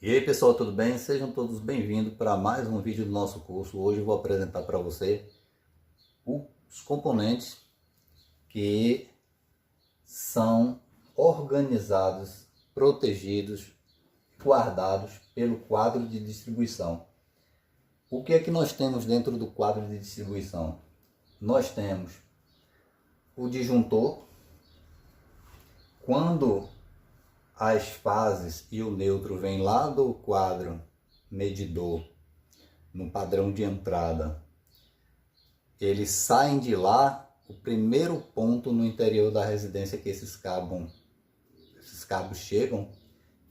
E aí pessoal, tudo bem? Sejam todos bem-vindos para mais um vídeo do nosso curso. Hoje eu vou apresentar para você os componentes que são organizados, protegidos, guardados pelo quadro de distribuição. O que é que nós temos dentro do quadro de distribuição? Nós temos o disjuntor. Quando as fases e o neutro vêm lá do quadro medidor, no padrão de entrada, eles saem de lá, o primeiro ponto no interior da residência que esses cabos chegam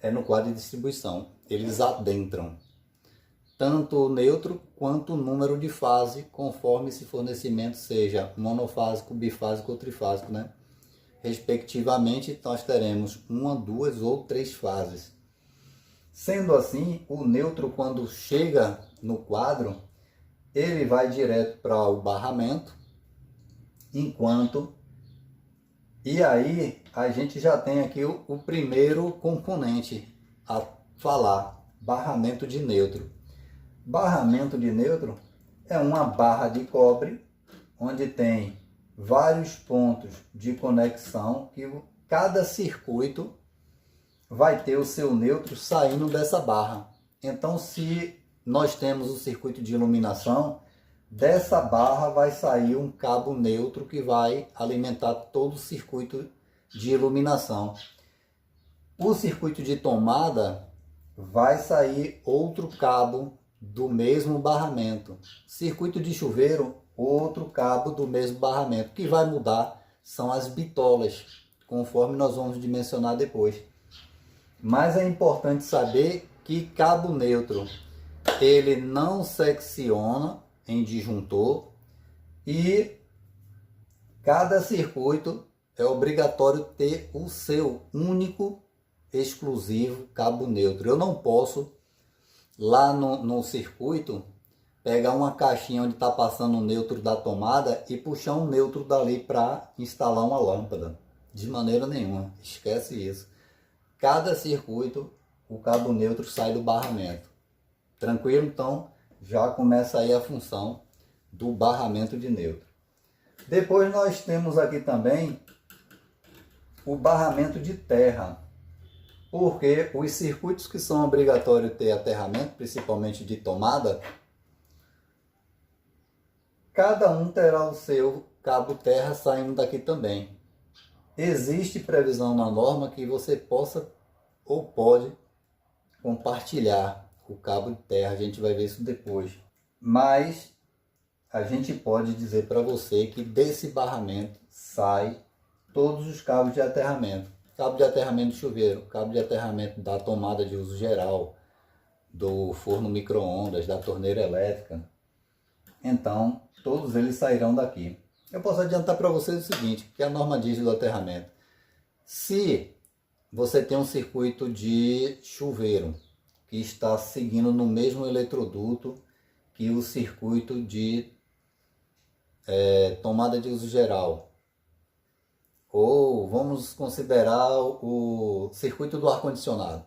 é no quadro de distribuição. Eles adentram tanto o neutro quanto o número de fase, conforme esse fornecimento seja monofásico, bifásico ou trifásico, né? Respectivamente, nós teremos uma, duas ou três fases. Sendo assim, o neutro, quando chega no quadro, ele vai direto para o barramento, e aí a gente já tem aqui o primeiro componente a falar, barramento de neutro. Barramento de neutro é uma barra de cobre, onde tem vários pontos de conexão, que cada circuito vai ter o seu neutro saindo dessa barra. Então, se nós temos o circuito de iluminação, dessa barra vai sair um cabo neutro que vai alimentar todo o circuito de iluminação. O circuito de tomada vai sair outro cabo do mesmo barramento. Circuito de chuveiro, outro cabo do mesmo barramento. O que vai mudar são as bitolas, conforme nós vamos dimensionar depois. Mas é importante saber que cabo neutro, ele não secciona em disjuntor, e cada circuito é obrigatório ter o seu único, exclusivo cabo neutro. Eu não posso, lá no circuito, pegar uma caixinha onde está passando o neutro da tomada e puxar um neutro dali para instalar uma lâmpada. De maneira nenhuma, esquece isso. Cada circuito, o cabo neutro sai do barramento. Tranquilo? Então, já começa aí a função do barramento de neutro. Depois nós temos aqui também o barramento de terra. Porque os circuitos que são obrigatórios ter aterramento, principalmente de tomada, cada um terá o seu cabo terra saindo daqui também. Existe previsão na norma que você possa ou pode compartilhar o cabo de terra, a gente vai ver isso depois. Mas a gente pode dizer para você que desse barramento sai todos os cabos de aterramento. Cabo de aterramento de chuveiro, cabo de aterramento da tomada de uso geral, do forno micro-ondas, da torneira elétrica. Então, todos eles sairão daqui. Eu posso adiantar para vocês o seguinte, que a norma diz do aterramento. Se você tem um circuito de chuveiro que está seguindo no mesmo eletroduto que o circuito de tomada de uso geral, ou vamos considerar o circuito do ar-condicionado,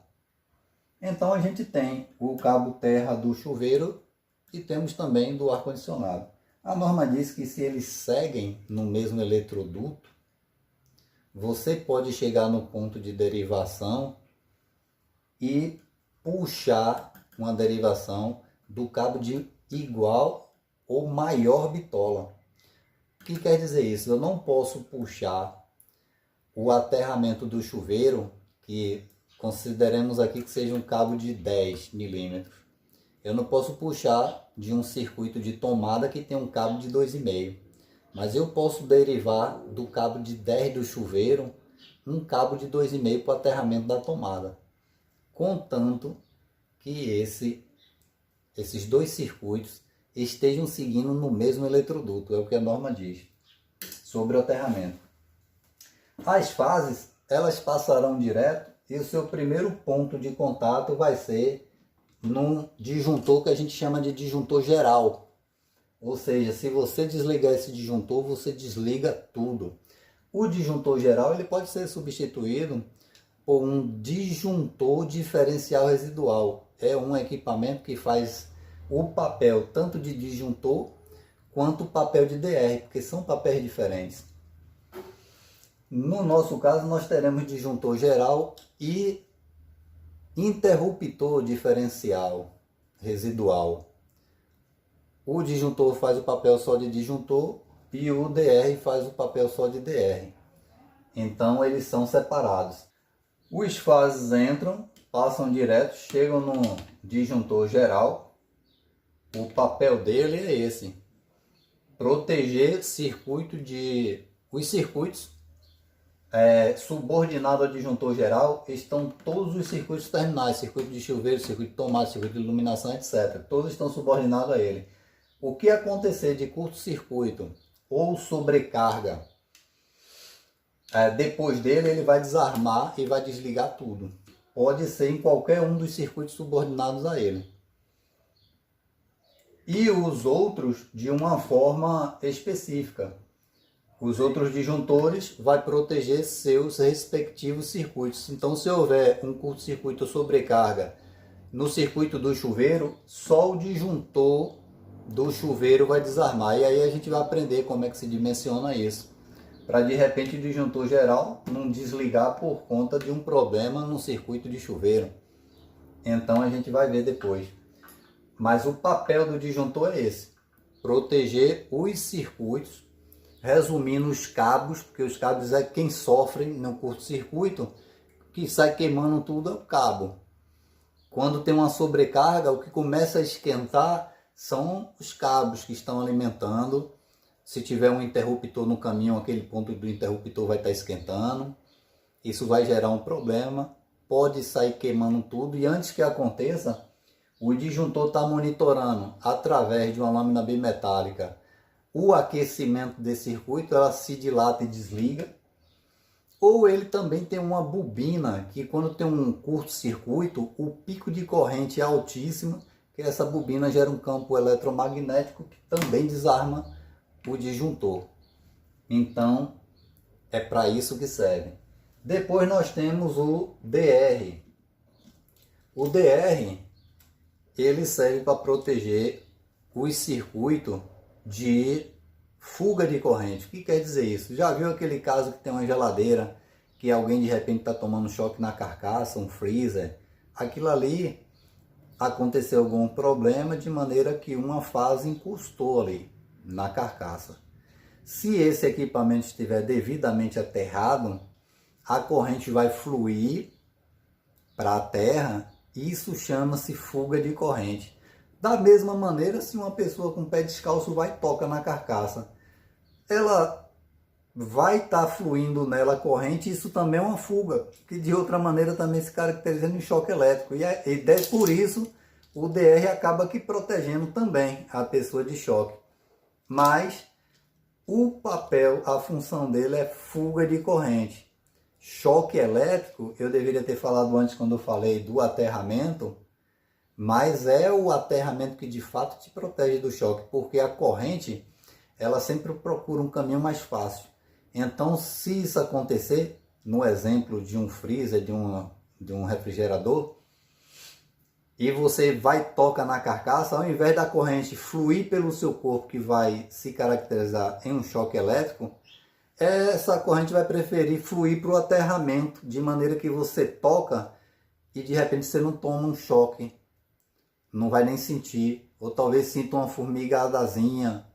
então a gente tem o cabo terra do chuveiro e temos também do ar-condicionado. A norma diz que se eles seguem no mesmo eletroduto, você pode chegar no ponto de derivação e puxar uma derivação do cabo de igual ou maior bitola. O que quer dizer isso? Eu não posso puxar o aterramento do chuveiro, que consideremos aqui que seja um cabo de 10 milímetros. Eu não posso puxar de um circuito de tomada que tem um cabo de 2,5. Mas eu posso derivar do cabo de 10 do chuveiro um cabo de 2,5 para o aterramento da tomada. Contanto que esses dois circuitos estejam seguindo no mesmo eletroduto. É o que a norma diz sobre o aterramento. As fases, elas passarão direto e o seu primeiro ponto de contato vai ser num disjuntor que a gente chama de disjuntor geral. Ou seja, se você desligar esse disjuntor, você desliga tudo. O disjuntor geral ele pode ser substituído por um disjuntor diferencial residual. É um equipamento que faz o papel tanto de disjuntor quanto o papel de DR, porque são papéis diferentes. No nosso caso, nós teremos disjuntor geral e interruptor diferencial residual. O disjuntor faz o papel só de disjuntor e o DR faz o papel só de DR. Então eles são separados. Os fases entram, passam direto, chegam no disjuntor geral. O papel dele é esse: proteger os circuitos subordinado ao disjuntor geral. Estão todos os circuitos terminais, circuito de chuveiro, circuito de tomada, circuito de iluminação, etc. Todos estão subordinados a ele. O que acontecer de curto-circuito ou sobrecarga, depois dele ele vai desarmar e vai desligar tudo. Pode ser em qualquer um dos circuitos subordinados a ele. E os outros de uma forma específica. Os outros disjuntores vai proteger seus respectivos circuitos. Então, se houver um curto-circuito ou sobrecarga no circuito do chuveiro, só o disjuntor do chuveiro vai desarmar. E aí a gente vai aprender como é que se dimensiona isso, para de repente o disjuntor geral não desligar por conta de um problema no circuito de chuveiro. Então a gente vai ver depois. Mas o papel do disjuntor é esse: proteger os circuitos, resumindo os cabos, porque os cabos é quem sofre no curto-circuito, que sai queimando tudo é o cabo. Quando tem uma sobrecarga, o que começa a esquentar são os cabos que estão alimentando. Se tiver um interruptor no caminho, aquele ponto do interruptor vai estar esquentando. Isso vai gerar um problema, pode sair queimando tudo. E antes que aconteça, o disjuntor está monitorando através de uma lâmina bimetálica o aquecimento desse circuito, ela se dilata e desliga. Ou ele também tem uma bobina que, quando tem um curto-circuito, o pico de corrente é altíssimo, que essa bobina gera um campo eletromagnético que também desarma o disjuntor. Então é para isso que serve. Depois nós temos o DR. O DR ele serve para proteger os circuitos de fuga de corrente. O que quer dizer isso? Já viu aquele caso que tem uma geladeira que alguém de repente está tomando choque na carcaça, um freezer? Aquilo ali aconteceu algum problema de maneira que uma fase encostou ali na carcaça. Se esse equipamento estiver devidamente aterrado, a corrente vai fluir para a terra. Isso chama-se fuga de corrente. Da mesma maneira, se uma pessoa com pé descalço vai e toca na carcaça, ela vai estar fluindo nela a corrente. Isso também é uma fuga, que de outra maneira também se caracteriza em choque elétrico. E por isso o DR acaba aqui protegendo também a pessoa de choque. Mas o papel, a função dele é fuga de corrente. Choque elétrico, eu deveria ter falado antes quando eu falei do aterramento, mas é o aterramento que de fato te protege do choque, porque a corrente, ela sempre procura um caminho mais fácil. Então, se isso acontecer, no exemplo de um freezer, de um refrigerador, e você vai e toca na carcaça, ao invés da corrente fluir pelo seu corpo, que vai se caracterizar em um choque elétrico, essa corrente vai preferir fluir para o aterramento, de maneira que você toca e de repente você não toma um choque, não vai nem sentir, ou talvez sinta uma formigadazinha,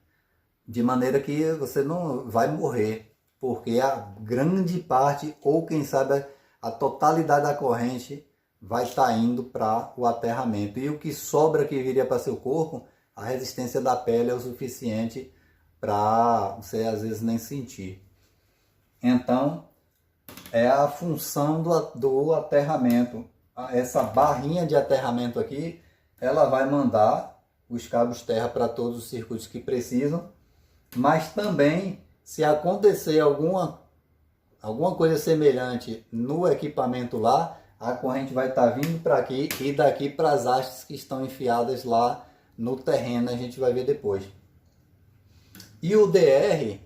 de maneira que você não vai morrer, porque a grande parte, ou quem sabe a totalidade da corrente, vai estar indo para o aterramento. E o que sobra que viria para seu corpo, a resistência da pele é o suficiente para você às vezes nem sentir. Então, é a função do aterramento. Essa barrinha de aterramento aqui, ela vai mandar os cabos terra para todos os circuitos que precisam, mas também, se acontecer alguma coisa semelhante no equipamento lá, a corrente vai estar vindo para aqui e daqui para as hastes que estão enfiadas lá no terreno, a gente vai ver depois. E o DR,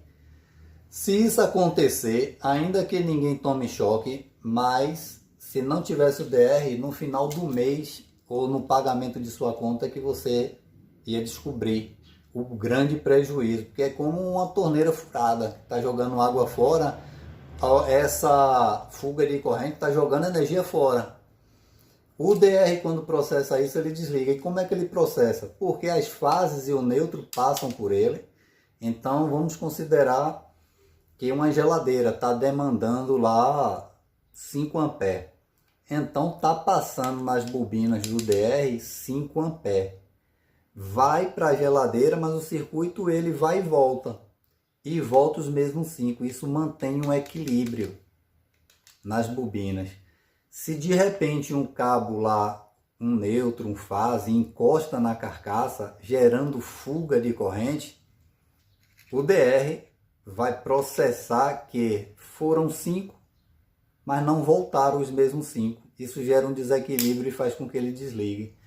se isso acontecer, ainda que ninguém tome choque, mas se não tivesse o DR, no final do mês ou no pagamento de sua conta que você ia descobrir o grande prejuízo, porque é como uma torneira furada, está jogando água fora, essa fuga de corrente está jogando energia fora. O DR, quando processa isso, ele desliga. E como é que ele processa? Porque as fases e o neutro passam por ele. Então vamos considerar que uma geladeira está demandando lá 5 amperes. Então está passando nas bobinas do DR 5 amperes. Vai para a geladeira, mas o circuito ele vai e volta. E volta os mesmos 5. Isso mantém um equilíbrio nas bobinas. Se de repente um cabo lá, um neutro, um fase, encosta na carcaça, gerando fuga de corrente, o DR vai processar que foram 5, mas não voltaram os mesmos 5. Isso gera um desequilíbrio e faz com que ele desligue,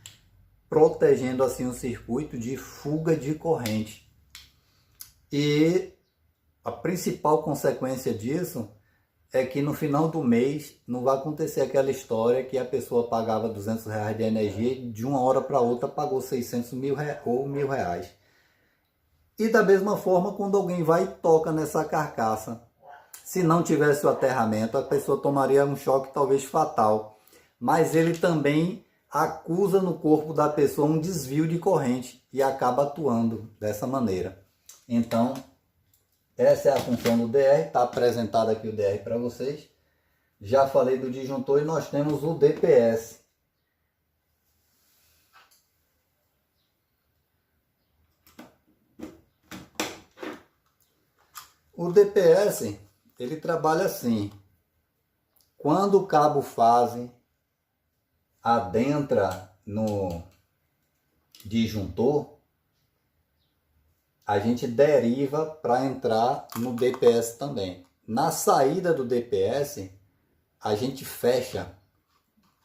protegendo assim o circuito de fuga de corrente. E a principal consequência disso é que no final do mês não vai acontecer aquela história que a pessoa pagava R$200 de energia e de uma hora para outra pagou 600 mil ou R$1.000. E da mesma forma, quando alguém vai e toca nessa carcaça, se não tivesse o aterramento, a pessoa tomaria um choque talvez fatal. Mas ele também acusa no corpo da pessoa um desvio de corrente e acaba atuando dessa maneira. Então, essa é a função do DR, está apresentado aqui o DR para vocês. Já falei do disjuntor e nós temos o DPS. O DPS, ele trabalha assim. Quando o cabo fase adentra no disjuntor, a gente deriva para entrar no DPS também. Na saída do DPS, a gente fecha.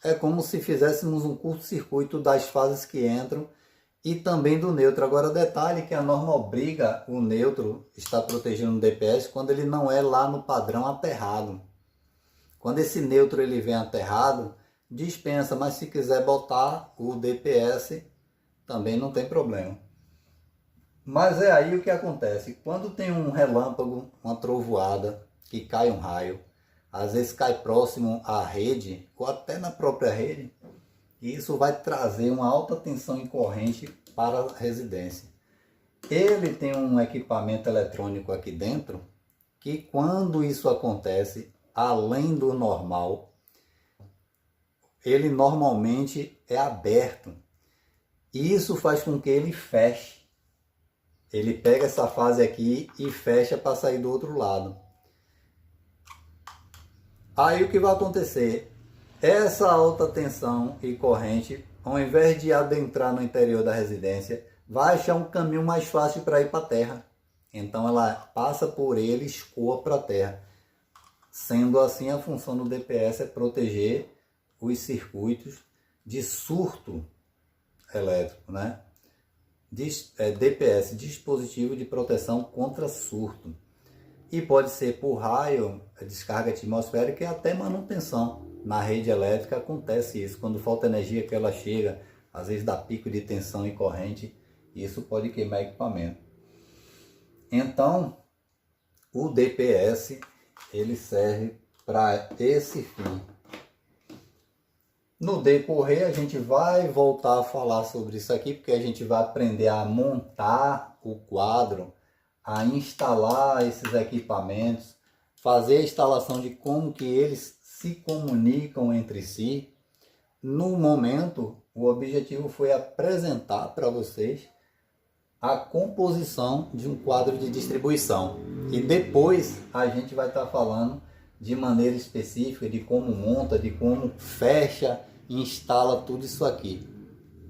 É como se fizéssemos um curto-circuito das fases que entram e também do neutro. Agora, detalhe que a norma obriga o neutro estar protegendo o DPS quando ele não é lá no padrão aterrado. Quando esse neutro ele vem aterrado, dispensa, mas se quiser botar o DPS, também não tem problema. Mas é aí o que acontece. Quando tem um relâmpago, uma trovoada, que cai um raio, às vezes cai próximo à rede, ou até na própria rede, e isso vai trazer uma alta tensão em corrente para a residência. Ele tem um equipamento eletrônico aqui dentro, que quando isso acontece, além do normal, ele normalmente é aberto. E isso faz com que ele feche. Ele pega essa fase aqui e fecha para sair do outro lado. Aí o que vai acontecer? Essa alta tensão e corrente, ao invés de adentrar no interior da residência, vai achar um caminho mais fácil para ir para a terra. Então ela passa por ele e escoa para a terra. Sendo assim, a função do DPS é proteger os circuitos de surto elétrico, né? DPS, dispositivo de proteção contra surto. E pode ser por raio, descarga atmosférica e até manutenção. Na rede elétrica acontece isso, quando falta energia que ela chega, às vezes dá pico de tensão e corrente, isso pode queimar equipamento. Então, o DPS, ele serve para esse fim. No decorrer a gente vai voltar a falar sobre isso aqui, porque a gente vai aprender a montar o quadro, a instalar esses equipamentos, fazer a instalação de como que eles se comunicam entre si. No momento, o objetivo foi apresentar para vocês a composição de um quadro de distribuição. E depois a gente vai estar falando de maneira específica de como monta, de como fecha e instala tudo isso aqui.